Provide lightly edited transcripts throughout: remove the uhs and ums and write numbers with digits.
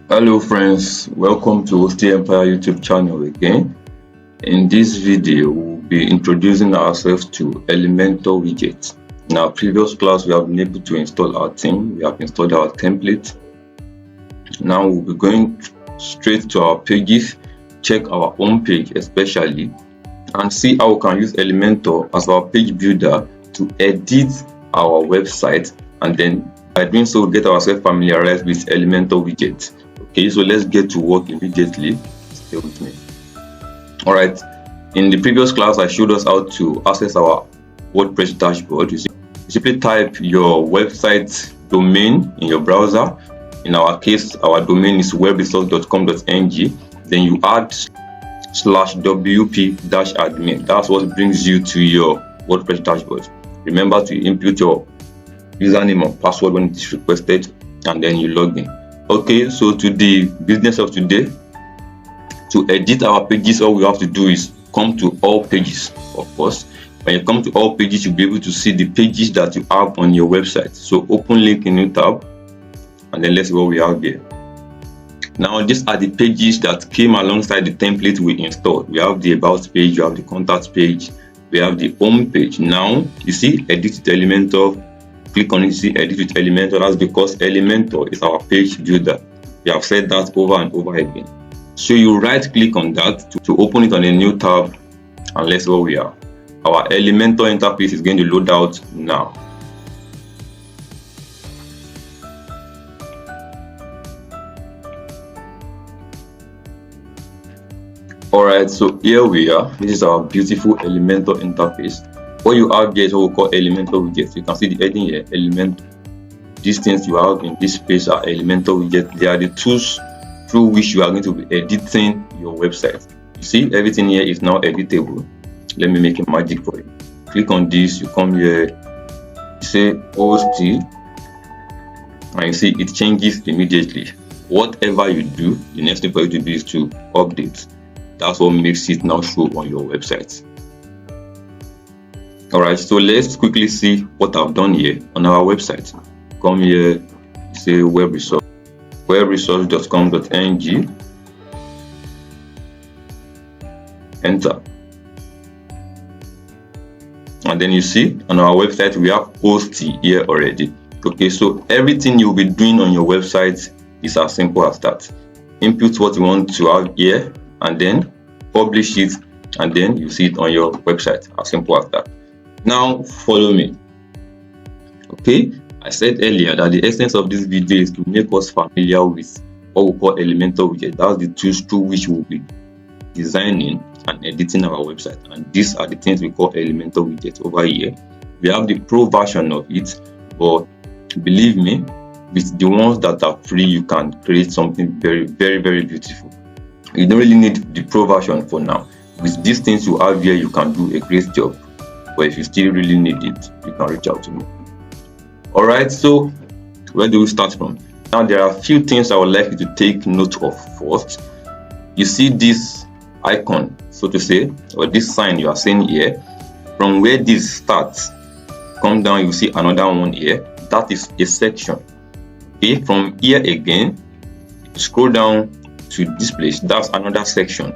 Hello friends, welcome to Hosty Empire YouTube channel again. In this video, we'll be introducing ourselves to Elementor widget. In our previous class, we have been able to install our theme, we have installed our template. Now we'll be going straight to our pages, check our home page especially, and see how we can use Elementor as our page builder to edit our website, and then by doing so, get ourselves familiarized with Elementor widget. Okay, so let's get to work immediately. Stay with me. All right, in the previous class, I showed us how to access our WordPress dashboard. You simply type your website domain in your browser. In our case, our domain is webresource.com.ng. Then you add /wp-admin. That's what brings you to your WordPress dashboard. Remember to input your username or password when it is requested, and then you log in. Okay, so to the business of today, to edit our pages, all we have to do is come to all pages. Of course, when you come to all pages, you'll be able to see the pages that you have on your website. So open link in new tab, and then let's see what we have here. Now these are the pages that came alongside the template we installed. We have the about page, we have the contact page, we have the home page. Now you see edit with Elementor. Click on it, see edit with Elementor. That's because Elementor is our page builder. We have said that over and over again. So you right click on that to open it on a new tab, and let's see where we are. Our Elementor interface is going to load out now. Alright, so here we are. This is our beautiful Elementor interface. What you have here is what we call Elementor widgets. You can see the heading here, Elementor. These things you have in this space are Elementor widgets. They are the tools through which you are going to be editing your website. You see, everything here is now editable. Let me make a magic for you. Click on this, you come here, you say Hosty, and you see it changes immediately. Whatever you do, the next thing for you to do is to update. That's what makes it now show on your website. Alright, so let's quickly see what I've done here on our website. Come here, say webresource.com.ng, enter. And then you see on our website we have Hosty here already. Okay, so everything you'll be doing on your website is as simple as that. Input what you want to have here, and then publish it, and then you see it on your website. As simple as that. Now follow me. Okay, I said earlier that the essence of this video is to make us familiar with what we call Elementor widget. That's the tools through which we'll be designing and editing our website, and these are the things we call Elementor widget over here. We have the pro version of it, but believe me, with the ones that are free, you can create something very beautiful. You don't really need the pro version for now. With these things you have here, you can do a great job. But if you still really need it, you can reach out to me. Alright, so where do we start from? Now there are a few things I would like you to take note of first. You see this icon, so to say, or this sign you are seeing here. From where this starts, come down, you see another one here. That is a section. Okay, from here again, scroll down to this place, that's another section.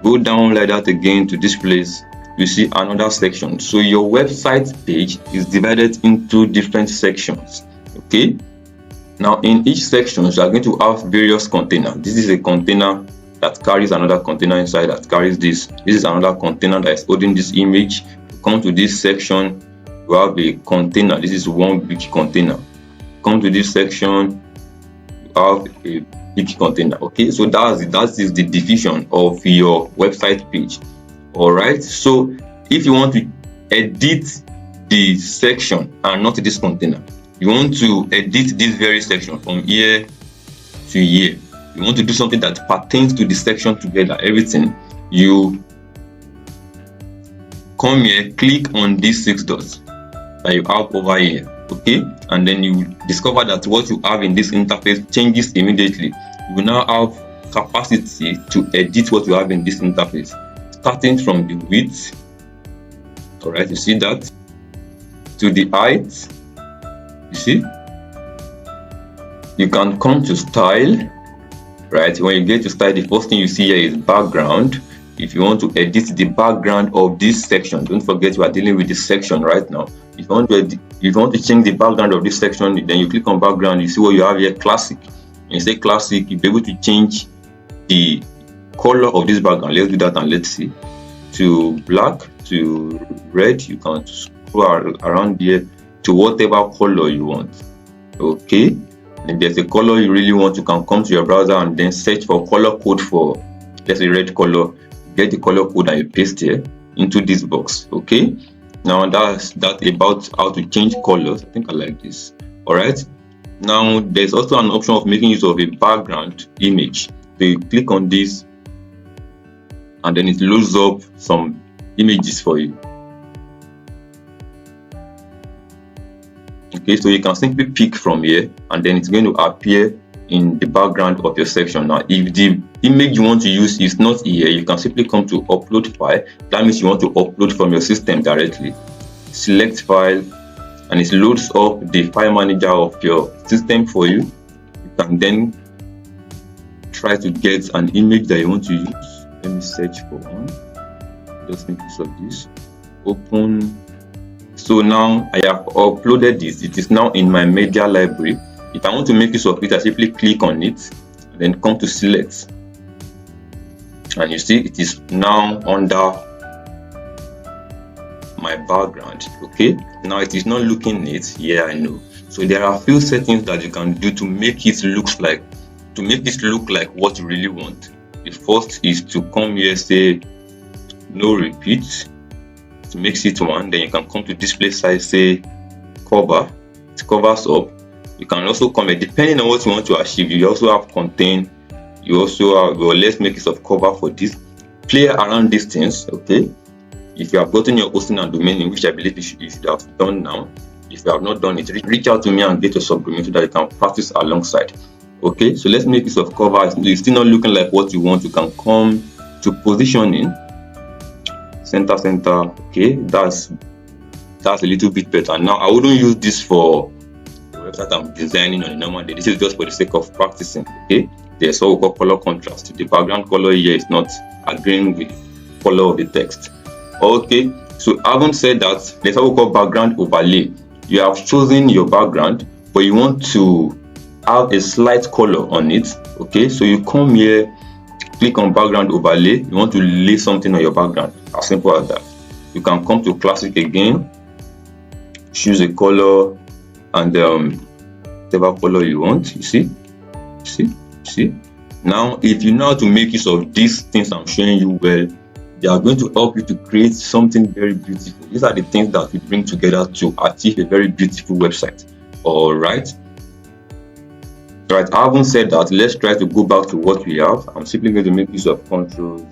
Go down like that again to this place, you see another section. So your website page is divided into different sections. Okay, now in each section you are going to have various containers. This is a container that carries another container inside that carries this. This is another container that is holding this image. You come to this section, you have a container. This is one big container. Come to this section, you have a big container. Okay, so that is the division of your website page. All right, so if you want to edit the section and not this container, you want to edit this very section from here to here, you want to do something that pertains to the section together, everything, you come here, click on these 6 dots that you have over here. Okay, and then you discover that what you have in this interface changes immediately. You will now have capacity to edit what you have in this interface, starting from the width. All right, you see that, to the height. You see, you can come to style, right? When you get to style, the first thing you see here is background. If you want to edit the background of this section, don't forget we are dealing with this section right now. If you want to change the background of this section, then you click on background. You see what you have here, classic. When you say classic, you'll be able to change the color of this background. Let's do that and let's see. To black, to red. You can scroll around here to whatever color you want. Okay. If there's a color you really want, you can come to your browser and then search for color code for, let's say, red color. Get the color code and you paste here into this box. Okay, now that's about how to change colors. I think I like this. All right, now there's also an option of making use of a background image. So you click on this and then it loads up some images for you. Okay, so you can simply pick from here and then it's going to appear in the background of your section. Now, if the image you want to use is not here, you can simply come to upload file. That means you want to upload from your system directly. Select file and it loads up the file manager of your system for you. You can then try to get an image that you want to use. Let me search for one. Just make use of this. Open. So now I have uploaded this. It is now in my media library. If I want to make use of it, I simply click on it, then come to select. And you see it is now under my background. Okay, now it is not looking neat. Yeah, I know. So there are a few settings that you can do to make it look like what you really want. The first is to come here, say no repeat. It makes it 1. Then you can come to display size, say cover. It covers up. You can also comment depending on what you want to achieve. You also have contain. You also have, well, let's make use of cover for this. Play around these things. Okay, if you have gotten your hosting and domain name, which I believe you should have done now. If you have not done it, reach out to me and get your subdomain so that you can practice alongside. Okay, so let's make use of cover. It's still not looking like what you want. You can come to positioning, center. Okay, that's a little bit better. Now I wouldn't use this for website I'm designing on a normal day. This is just for the sake of practicing. Okay, there's what we call color contrast. The background color here is not agreeing with the color of the text. Okay, so having said that, there's what we call background overlay. You have chosen your background, but you want to have a slight color on it. Okay, so you come here, click on background overlay. You want to lay something on your background. As simple as that. You can come to classic again, choose a color, and whatever color you want. You see. Now, if you know how to make use of these things I'm showing you, well, they are going to help you to create something very beautiful. These are the things that we bring together to achieve a very beautiful website. All right. Having said that, let's try to go back to what we have. I'm simply going to make use of Ctrl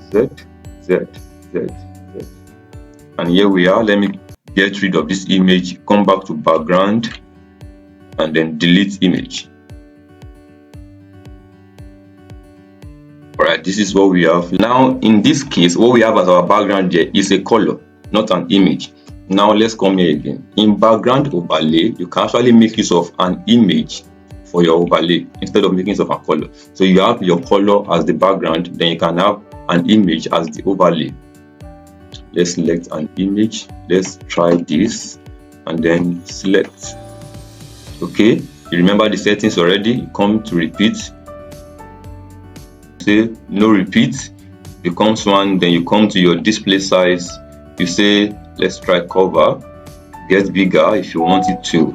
Z. And here we are. Let me get rid of this image, come back to background, and then delete image. Alright, this is what we have. Now, in this case, what we have as our background here is a color, not an image. Now, let's come here again. In background overlay, you can actually make use of an image for your overlay instead of making use of a color. So you have your color as the background, then you can have an image as the overlay. Let's select an image. Let's try this and then select. Okay, you remember the settings already. You come to repeat, say no repeat, becomes 1. Then you come to your display size. You say let's try cover, get bigger. If you want it to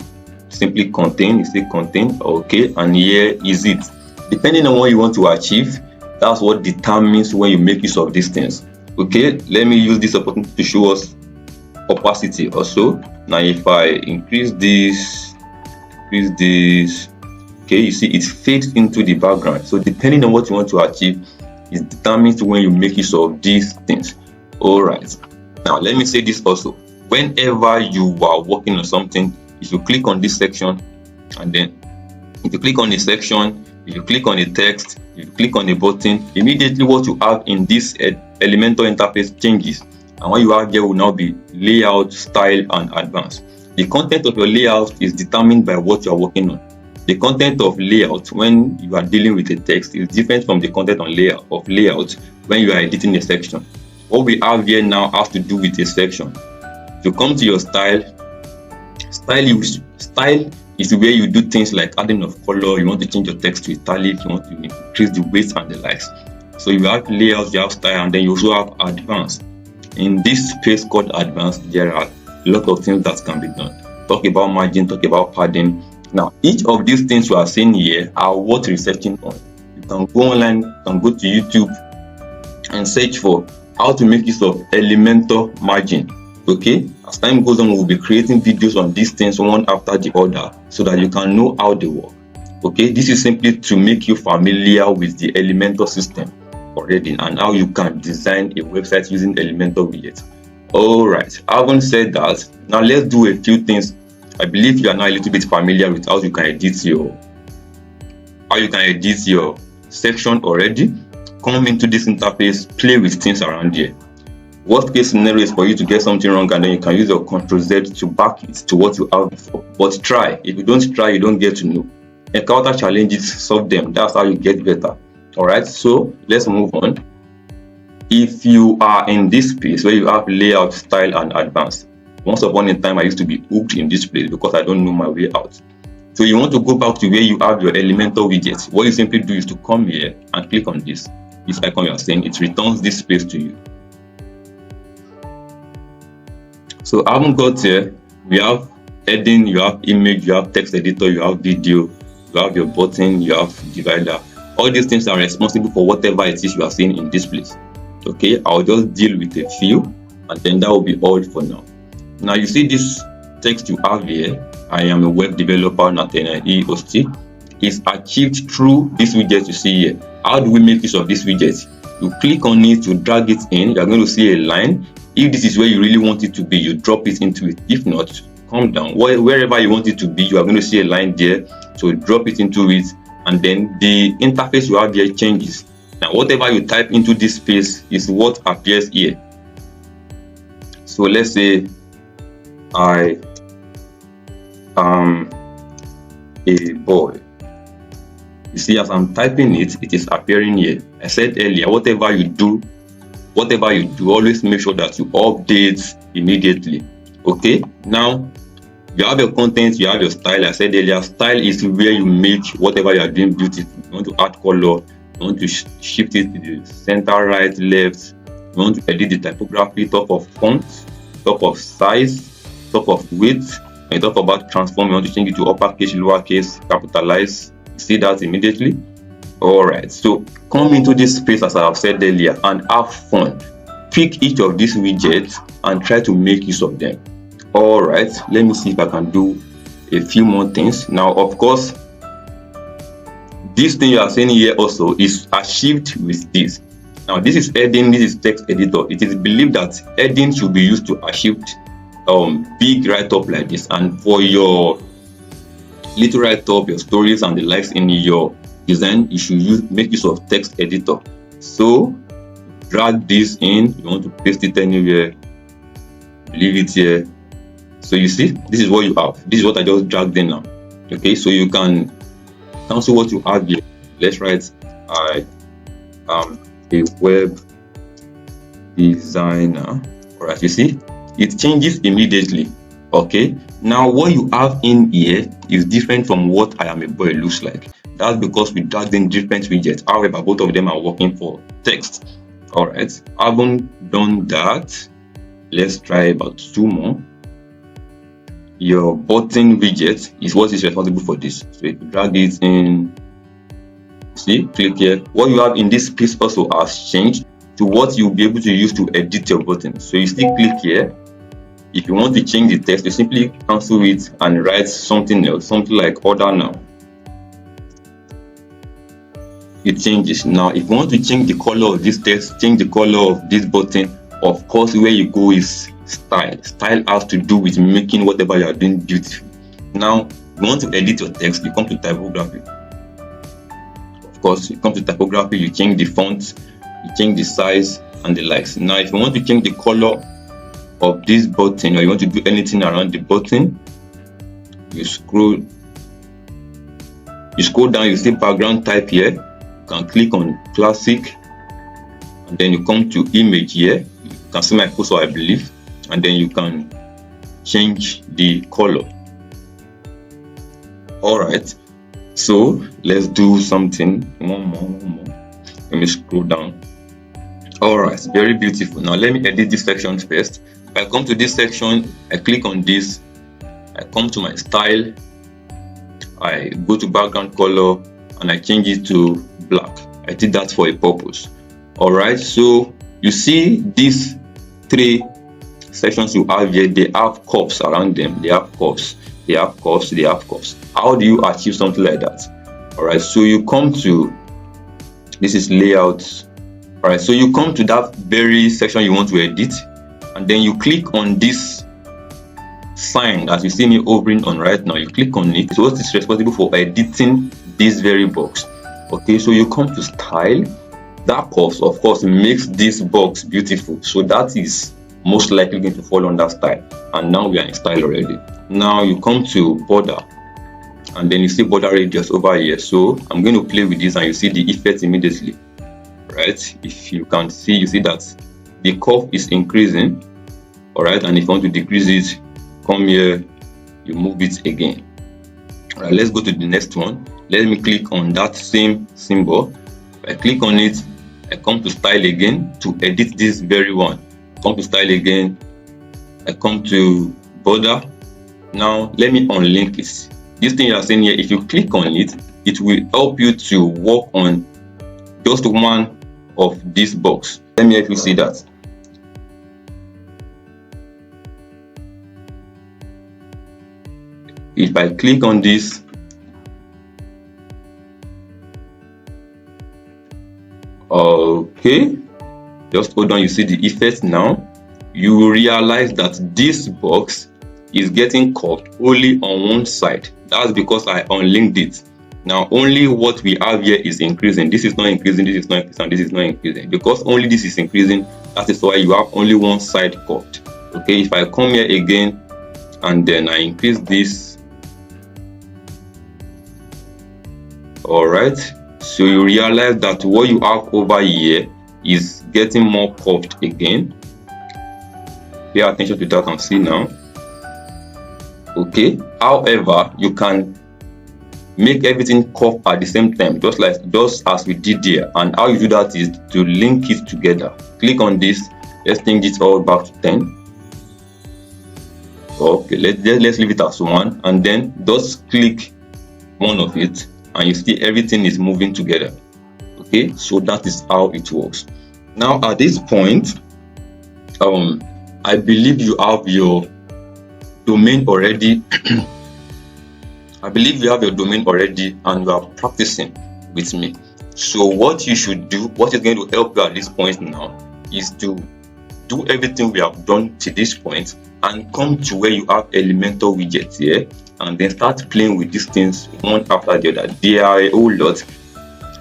simply contain, you say contain. Okay, and here is it. Depending on what you want to achieve, that's what determines when you make use of these things. Okay, let me use this opportunity to show us opacity also. Now if I increase this, okay, you see it fades into the background. So depending on what you want to achieve, it determines when you make use of these things. All right, now let me say this also. Whenever you are working on something, if you click on this section, and then if you click on a section, if you click on a text, if you click on a button, immediately what you have in this Elementor interface changes, and what you have here will now be layout, style, and advanced. The content of your layout is determined by what you are working on. The content of layout when you are dealing with a text is different from the content on layout when you are editing a section. What we have here now has to do with a section. To come to your style is where you do things like adding of color. You want to change your text to italic, you want to increase the weight and the likes. So you have layouts, you have style, and then you also have advanced. In this space called advanced, there are a lot of things that can be done. Talk about margin, talk about padding. Now, each of these things you are seeing here are worth researching on. You can go online, you can go to YouTube and search for how to make use of Elementor margin. Okay, as time goes on, we'll be creating videos on these things one after the other so that you can know how they work. Okay, this is simply to make you familiar with the Elementor system already and how you can design a website using Elementor widgets. Alright, having said that, now let's do a few things. I believe you are now a little bit familiar with how you can edit your section already. Come into this interface, play with things around here. Worst case scenario is for you to get something wrong and then you can use your Ctrl+Z to back it to what you have before. But try. If you don't try, you don't get to know. Encounter challenges, solve them. That's how you get better. Alright, so let's move on. If you are in this space where you have layout, style, and advanced, once upon a time I used to be hooked in this place because I don't know my way out. So you want to go back to where you have your Elementor widgets. What you simply do is to come here and click on this icon you are seeing. It returns this space to you. So I haven't got here. We have heading, you have image, you have text editor, you have video, you have your button, you have divider. All these things are responsible for whatever it is you are seeing in this place. Okay, I'll just deal with a few and then that will be all for now. Now you see this text you have here, I am a web developer, Nathaniel E. Osti, is achieved through this widget you see here. How do we make use of this widget? You click on it, you drag it in, you're going to see a line. If this is where you really want it to be, you drop it into it. If not, come down. Wherever you want it to be, you are going to see a line there. So drop it into it and then the interface you have here changes. Now whatever you type into this space is what appears here. So let's say I am a boy. You see, as I'm typing it, it is appearing here. I said earlier, whatever you do, always make sure that you update immediately. Okay, now you have your content, you have your style. I said earlier, style is where you make whatever you are doing beautiful. You want to add color, you want to shift it to the center, right, left. You want to edit the typography, top of font, top of size, top of width. When you talk about transform, you want to change it to uppercase, lowercase, capitalize. See that immediately. Alright, so come into this space as I have said earlier and have fun. Pick each of these widgets and try to make use of them. Alright, let me see if I can do a few more things. Now, of course, this thing you are seeing here also is achieved with this. Now, this is heading, this is text editor. It is believed that heading should be used to achieve big write-up like this, and for your little write-up, your stories and the likes in your design, you should make use of text editor. So drag this in, you want to paste it anywhere, leave it here. So you see, this is what you have. This is what I just dragged in now. Okay, so you can cancel what you have here. Let's write I am a web designer. Alright, you see, it changes immediately. Okay, now what you have in here is different from what I am a boy looks like. That's because we dragged in different widgets. However, both of them are working for text. Alright, I haven't done that. Let's try about two more. Your button widget is what is responsible for this. So if you drag it in, see, click here. What you have in this piece also has changed to what you'll be able to use to edit your button. So you still click here. If you want to change the text, you simply cancel it and write something else, something like order now. It changes. Now, if you want to change the color of this text, change the color of this button, of course, where you go is style. Style has to do with making whatever you are doing beautiful. Now, you want to edit your text, you come to typography. Of course, you come to typography, you change the font, you change the size and the likes. Now, if you want to change the color of this button, or you want to do anything around the button, you scroll You scroll down, you see background type here. You can click on classic, and then you come to image here. You can see my cursor, I believe, and then you can change the color. Alright, so let's do something one more. Let me scroll down. Alright, very beautiful. Now let me edit this section first. If I come to this section, I click on this, I come to my style, I go to background color, and I change it to black. I did that for a purpose. Alright, so you see these three sections you have here, they have curves around them. They have curves. How do you achieve something like that? Alright, so you come to, this is layout. Alright, so you come to that very section you want to edit, and then you click on this sign as you see me hovering on right now. You click on it. So it's responsible for editing this very box. Okay, so you come to style. That curves, of course, makes this box beautiful. So that is most likely going to fall under style. And now we are in style already. Now you come to border, and then you see border radius over here. So I'm going to play with this, and you see the effect immediately. Right? If you can see, you see that the curve is increasing. Alright, and if you want to decrease it, come here, you move it again. Alright, let's go to the next one. Let me click on that same symbol. If I click on it, I come to style again to edit this very one. Come to style again, I come to border. Now let me unlink it. This thing you are seeing here, if you click on it, it will help you to work on just one of this box. Let me help you see that. If I click on this, okay, just hold on, you see the effect now. You will realize that this box is getting curved only on one side. That's because I unlinked it. Now only what we have here is increasing. This is not increasing, this is not increasing, this is not increasing. Because only this is increasing, that is why you have only one side curved. Okay, if I come here again and then I increase this, alright, so you realize that what you have over here is getting more curved again. Pay attention to that and see now. Okay, however, you can make everything curve at the same time, just as we did here. And how you do that is to link it together. Click on this, let's change it all back to 10. Okay, let's leave it as 1, and then just click one of it, and you see everything is moving together. Okay, so that is how it works. Now at this point, I believe you have your domain already. I believe you have your domain already and you are practicing with me. So what you should do, what is going to help you at this point now, is to do everything we have done to this point and come to where you have Elementor widgets here, and then start playing with these things one after the other. There are a whole lot,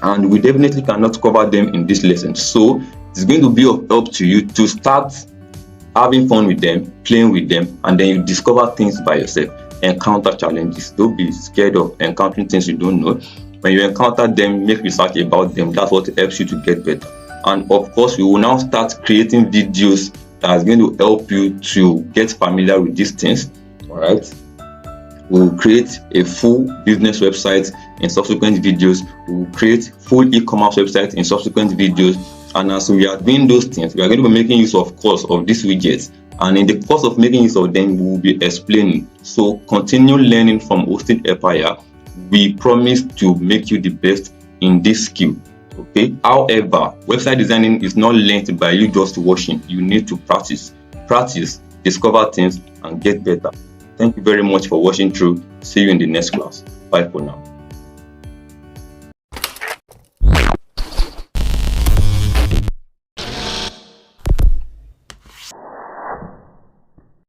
and we definitely cannot cover them in this lesson. So it's going to be of help to you to start having fun with them, playing with them, and then you discover things by yourself. Encounter challenges. Don't be scared of encountering things you don't know. When you encounter them, make research about them. That's what helps you to get better. And of course, we will now start creating videos that is going to help you to get familiar with these things. All right. We'll create a full business website in subsequent videos. We'll create full e-commerce website in subsequent videos. And as we are doing those things, we are going to be making use, of course, of these widgets. And in the course of making use of them, we will be explaining. So continue learning from Hosting Empire. We promise to make you the best in this skill. Okay. However, website designing is not learned by you just watching. You need to practice, discover things, and get better. Thank you very much for watching through. See you in the next class. Bye for now.